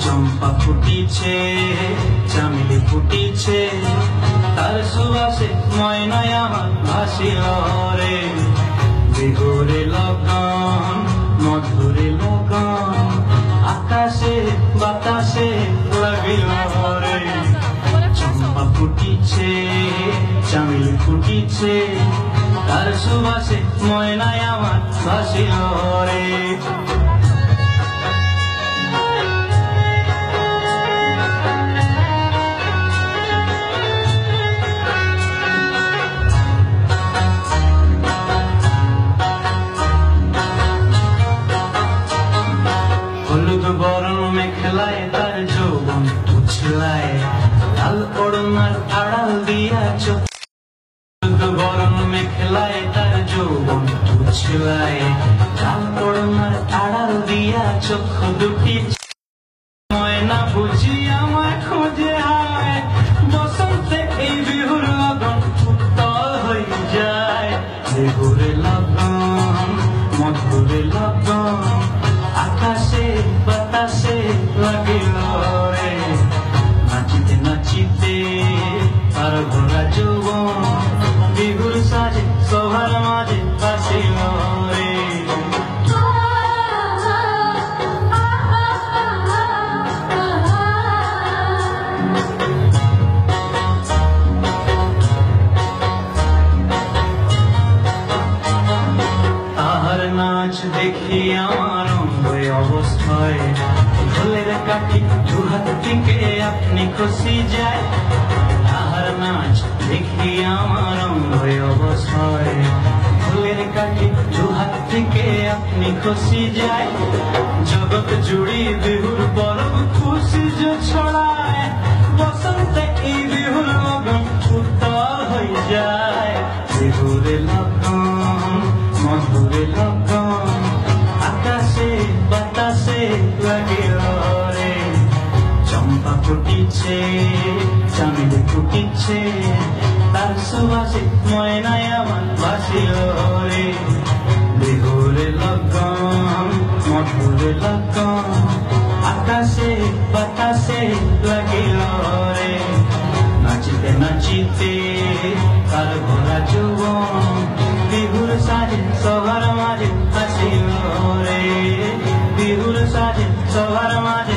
চম্পা ফুটিছে, চামেলি ফুটিছে, তার সুবাসে ময়নায় আমার ভাসিল রে। বিহুরে লগন, মধুরে লগন, আকাশে বাতাসে লাগিল রে। চম্পা ফুটিছে, চামেলি ফুটিছে, তার সুবাসে ময়নায় আমার ভাসিল রে। হলুদ বরণ মেখলায় তার যৌবন উছলায়, লাল ওড়নার আড়াল দিয়া চোখ। হলুদ বরণ মেখলায় তার যৌবন উছলায়, লাল ওড়নার আড়াল দিয়া চোখ দুটি। ময়না বুঝি আমায় খোঁজে হায়, বসন্তে এই বিহুর লগন উত্তল হয়ে যায়। বিহুরে লগন, মধুরে লগন, আকাশে বাতাসে লাগিল রে। নাচিতে নাচিতে তার ভরা যৌবন, বিহুর সাজে সবার মাঝে ভাসিল রে। তাহার নাচ দেখি আমার অঙ্গয় অবস্থায়, ঢোলের কাঠি দুহাত থেকে আপনি খুশি যায়। তাহার নাচ দেখি আমার অঙ্গয় অবস্থায়, ঢোলের কাঠি দুহাত থেকে আপনি খুশি যায়। জগৎ জুড়ি বিহুর পরব খুশি যে ছড়ায়, বসন্তে এই বিহুর লগন উত্তল হয়ে যায়। বিহুরে লগন, মধুরে লগন, আকাশে বাতাসে লাগিল রে। চম্পা ফুটিছে, চামেলি ফুটিছে, তার সুবাসে ময়নায় আমার ভাসিল রে। বিহুরে লগন, মধুরে লগন, আকাশে বাতাসে লাগিল রে। নাচিতে নাচিতে তার ভরা যৌবন, বিহুর সাজে সবার মাঝে ভাসিল রে। বিহুর সাজে সবার মাঝে